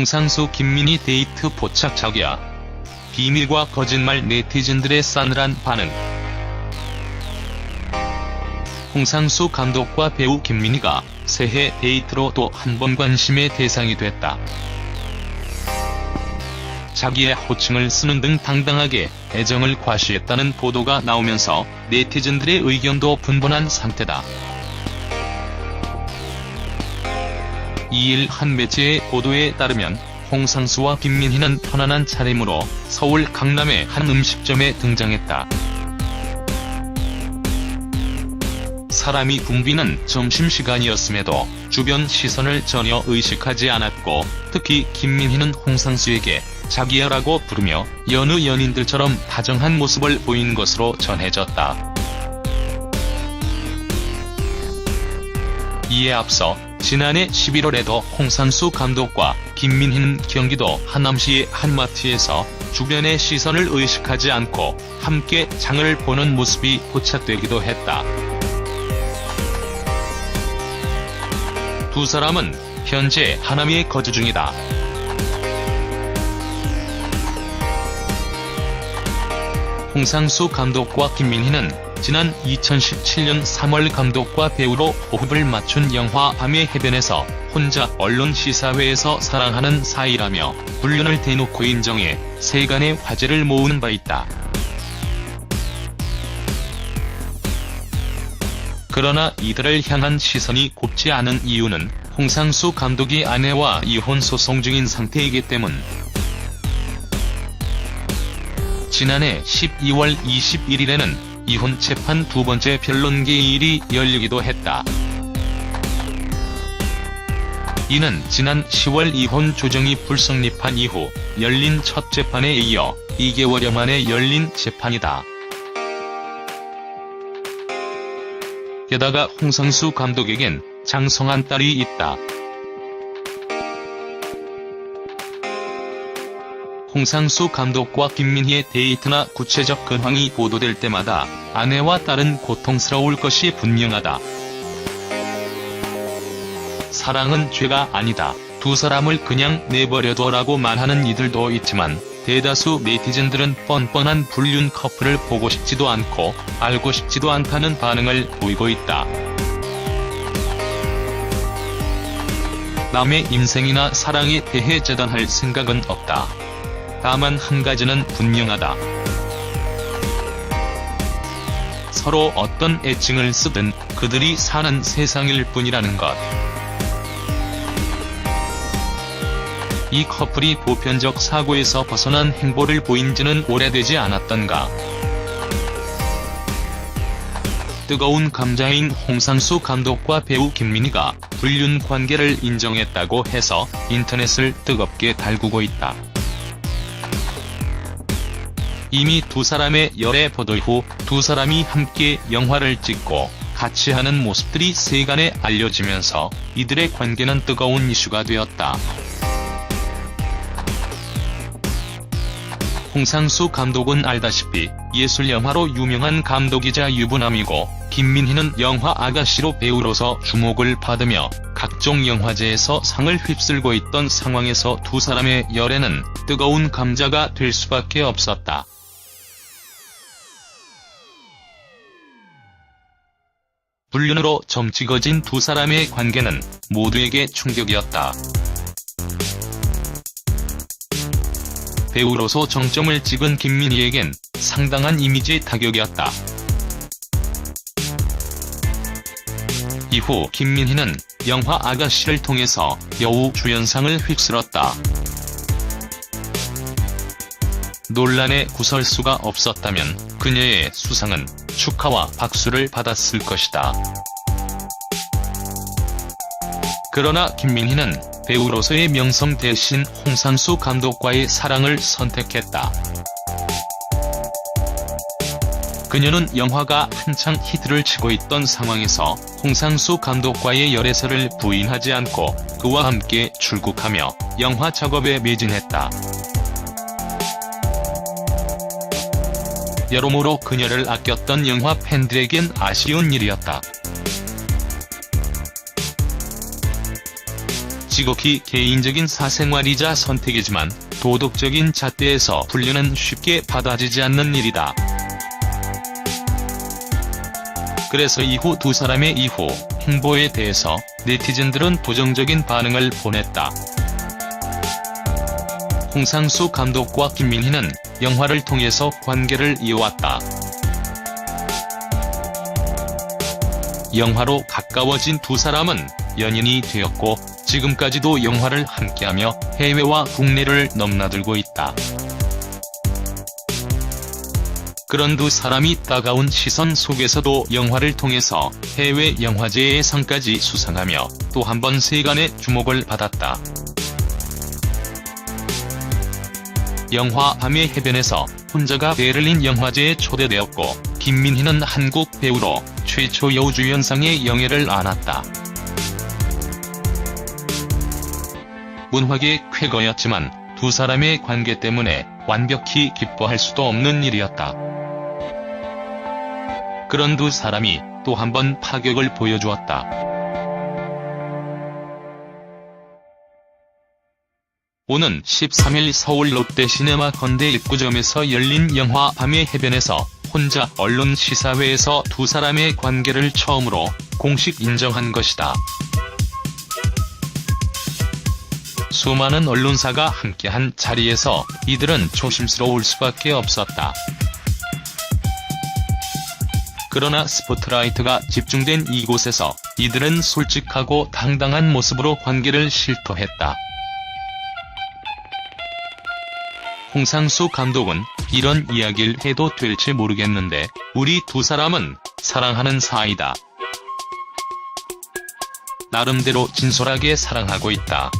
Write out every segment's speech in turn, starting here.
홍상수 김민희 데이트 포착 자기야. 비밀과 거짓말 네티즌들의 싸늘한 반응. 홍상수 감독과 배우 김민희가 새해 데이트로 또 한 번 관심의 대상이 됐다. 자기의 호칭을 쓰는 등 당당하게 애정을 과시했다는 보도가 나오면서 네티즌들의 의견도 분분한 상태다. 2일 한 매체의 보도에 따르면 홍상수와 김민희는 편안한 차림으로 서울 강남의 한 음식점에 등장했다. 사람이 붐비는 점심시간이었음에도 주변 시선을 전혀 의식하지 않았고, 특히 김민희는 홍상수에게 자기야라고 부르며 여느 연인들처럼 다정한 모습을 보인 것으로 전해졌다. 이에 앞서 지난해 11월에도 홍상수 감독과 김민희는 경기도 하남시의 한 마트에서 주변의 시선을 의식하지 않고 함께 장을 보는 모습이 포착되기도 했다. 두 사람은 현재 하남에 거주 중이다. 홍상수 감독과 김민희는 지난 2017년 3월 감독과 배우로 호흡을 맞춘 영화 밤의 해변에서 혼자 언론 시사회에서 사랑하는 사이라며 불륜을 대놓고 인정해 세간의 화제를 모으는 바 있다. 그러나 이들을 향한 시선이 곱지 않은 이유는 홍상수 감독이 아내와 이혼 소송 중인 상태이기 때문. 지난해 12월 21일에는 이혼 재판 두 번째 변론 개의일이 열리기도 했다. 이는 지난 10월 이혼 조정이 불성립한 이후 열린 첫 재판에 이어 2개월여 만에 열린 재판이다. 게다가 홍상수 감독에겐 장성한 딸이 있다. 홍상수 감독과 김민희의 데이트나 구체적 근황이 보도될 때마다 아내와 딸은 고통스러울 것이 분명하다. 사랑은 죄가 아니다. 두 사람을 그냥 내버려둬라고 말하는 이들도 있지만, 대다수 네티즌들은 뻔뻔한 불륜 커플을 보고 싶지도 않고 알고 싶지도 않다는 반응을 보이고 있다. 남의 인생이나 사랑에 대해 재단할 생각은 없다. 다만 한 가지는 분명하다. 서로 어떤 애칭을 쓰든 그들이 사는 세상일 뿐이라는 것. 이 커플이 보편적 사고에서 벗어난 행보를 보인 지는 오래되지 않았던가. 뜨거운 감자인 홍상수 감독과 배우 김민희가 불륜 관계를 인정했다고 해서 인터넷을 뜨겁게 달구고 있다. 이미 두 사람의 열애 보도 후 두 사람이 함께 영화를 찍고 같이 하는 모습들이 세간에 알려지면서 이들의 관계는 뜨거운 이슈가 되었다. 홍상수 감독은 알다시피 예술영화로 유명한 감독이자 유부남이고, 김민희는 영화 아가씨로 배우로서 주목을 받으며 각종 영화제에서 상을 휩쓸고 있던 상황에서 두 사람의 열애는 뜨거운 감자가 될 수밖에 없었다. 불륜으로 점 찍어진 두 사람의 관계는 모두에게 충격이었다. 배우로서 정점을 찍은 김민희에겐 상당한 이미지 타격이었다. 이후 김민희는 영화 아가씨를 통해서 여우 주연상을 휩쓸었다. 논란의 구설수가 없었다면 그녀의 수상은 축하와 박수를 받았을 것이다. 그러나 김민희는 배우로서의 명성 대신 홍상수 감독과의 사랑을 선택했다. 그녀는 영화가 한창 히트를 치고 있던 상황에서 홍상수 감독과의 열애설을 부인하지 않고 그와 함께 출국하며 영화 작업에 매진했다. 여러모로 그녀를 아꼈던 영화 팬들에겐 아쉬운 일이었다. 지극히 개인적인 사생활이자 선택이지만 도덕적인 잣대에서 분류는 쉽게 받아지지 않는 일이다. 그래서 이후 두 사람의 이후 행보에 대해서 네티즌들은 부정적인 반응을 보냈다. 홍상수 감독과 김민희는 영화를 통해서 관계를 이어왔다. 영화로 가까워진 두 사람은 연인이 되었고 지금까지도 영화를 함께하며 해외와 국내를 넘나들고 있다. 그런 두 사람이 따가운 시선 속에서도 영화를 통해서 해외 영화제의 상까지 수상하며 또 한 번 세간의 주목을 받았다. 영화 밤의 해변에서 혼자가 베를린 영화제에 초대되었고 김민희는 한국 배우로 최초 여우주연상의 영예를 안았다. 문화계 쾌거였지만 두 사람의 관계 때문에 완벽히 기뻐할 수도 없는 일이었다. 그런 두 사람이 또 한 번 파격을 보여주었다. 오는 13일 서울 롯데시네마 건대 입구점에서 열린 영화 밤의 해변에서 혼자 언론 시사회에서 두 사람의 관계를 처음으로 공식 인정한 것이다. 수많은 언론사가 함께한 자리에서 이들은 조심스러울 수밖에 없었다. 그러나 스포트라이트가 집중된 이곳에서 이들은 솔직하고 당당한 모습으로 관계를 실토했다. 홍상수 감독은 이런 이야기를 해도 될지 모르겠는데 우리 두 사람은 사랑하는 사이다. 나름대로 진솔하게 사랑하고 있다.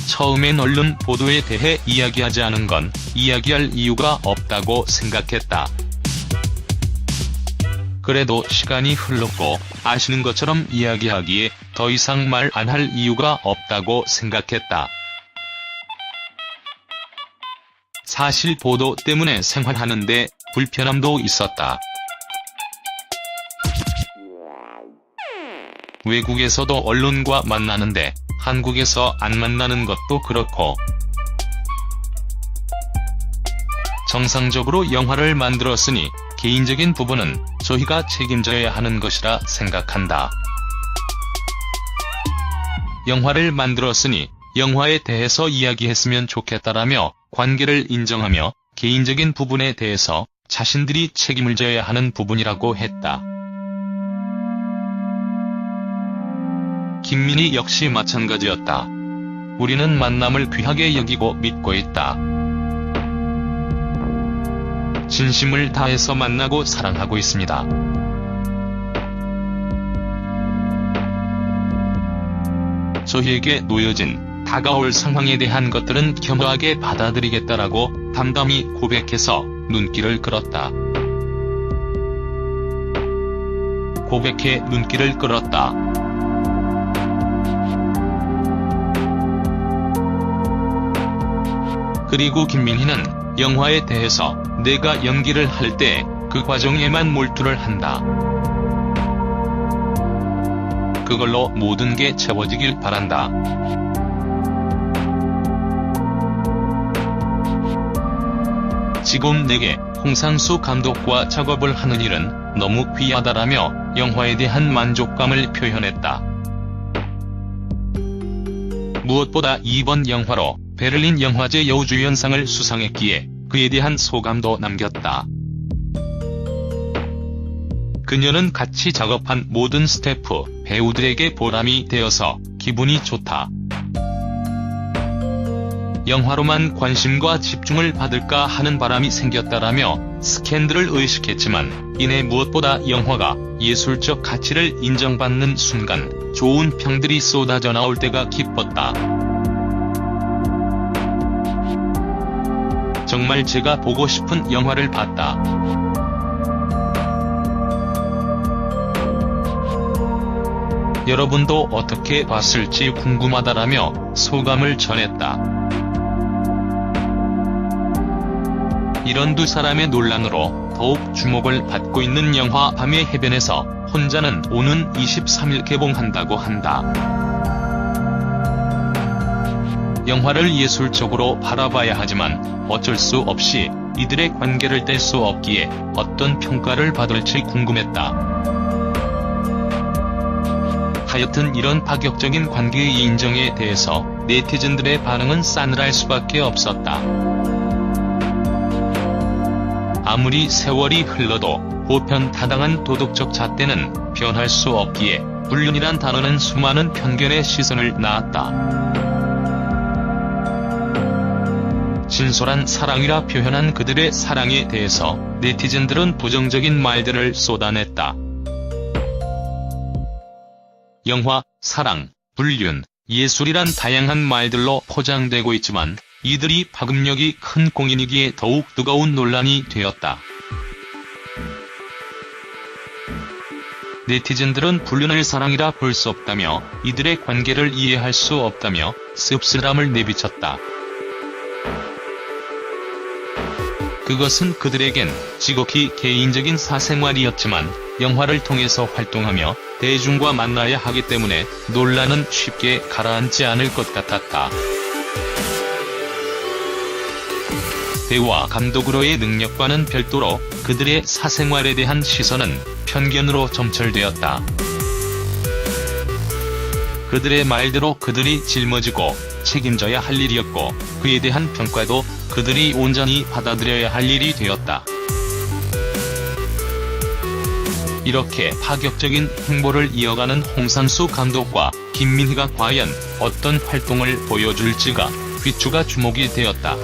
처음엔 언론 보도에 대해 이야기하지 않은 건 이야기할 이유가 없다고 생각했다. 그래도 시간이 흘렀고 아시는 것처럼 이야기하기에 더 이상 말 안 할 이유가 없다고 생각했다. 사실 보도 때문에 생활하는데 불편함도 있었다. 외국에서도 언론과 만나는데 한국에서 안 만나는 것도 그렇고 정상적으로 영화를 만들었으니 개인적인 부분은 저희가 책임져야 하는 것이라 생각한다. 영화를 만들었으니 영화에 대해서 이야기했으면 좋겠다라며 관계를 인정하며 개인적인 부분에 대해서 자신들이 책임을 져야 하는 부분이라고 했다. 김민희 역시 마찬가지였다. 우리는 만남을 귀하게 여기고 믿고 있다. 진심을 다해서 만나고 사랑하고 있습니다. 저희에게 놓여진 다가올 상황에 대한 것들은 겸허하게 받아들이겠다라고 담담히 고백해서 눈길을 끌었다. 고백해 눈길을 끌었다. 그리고 김민희는 영화에 대해서 내가 연기를 할 때 그 과정에만 몰두를 한다. 그걸로 모든 게 채워지길 바란다. 지금 내게 홍상수 감독과 작업을 하는 일은 너무 귀하다라며 영화에 대한 만족감을 표현했다. 무엇보다 이번 영화로 베를린 영화제 여우주연상을 수상했기에 그에 대한 소감도 남겼다. 그녀는 같이 작업한 모든 스태프, 배우들에게 보람이 되어서 기분이 좋다. 영화로만 관심과 집중을 받을까 하는 바람이 생겼다라며 스캔들을 의식했지만 이내 무엇보다 영화가 예술적 가치를 인정받는 순간 좋은 평들이 쏟아져 나올 때가 기뻤다. 정말 제가 보고 싶은 영화를 봤다. 여러분도 어떻게 봤을지 궁금하다라며 소감을 전했다. 이런 두 사람의 논란으로 더욱 주목을 받고 있는 영화 밤의 해변에서 혼자는 오는 23일 개봉한다고 한다. 영화를 예술적으로 바라봐야 하지만 어쩔 수 없이 이들의 관계를 뗄 수 없기에 어떤 평가를 받을지 궁금했다. 하여튼 이런 파격적인 관계의 인정에 대해서 네티즌들의 반응은 싸늘할 수밖에 없었다. 아무리 세월이 흘러도 보편타당한 도덕적 잣대는 변할 수 없기에 불륜이란 단어는 수많은 편견의 시선을 낳았다. 진솔한 사랑이라 표현한 그들의 사랑에 대해서 네티즌들은 부정적인 말들을 쏟아냈다. 영화, 사랑, 불륜, 예술이란 다양한 말들로 포장되고 있지만 이들이 파급력이 큰 공인이기에 더욱 뜨거운 논란이 되었다. 네티즌들은 불륜을 사랑이라 볼 수 없다며 이들의 관계를 이해할 수 없다며 씁쓸함을 내비쳤다. 그것은 그들에겐 지극히 개인적인 사생활이었지만 영화를 통해서 활동하며 대중과 만나야 하기 때문에 논란은 쉽게 가라앉지 않을 것 같았다. 배우와 감독으로의 능력과는 별도로 그들의 사생활에 대한 시선은 편견으로 점철되었다. 그들의 말대로 그들이 짊어지고 책임져야 할 일이었고 그에 대한 평가도 그들이 온전히 받아들여야 할 일이 되었다. 이렇게 파격적인 행보를 이어가는 홍상수 감독과 김민희가 과연 어떤 활동을 보여줄지가 귀추가 주목이 되었다.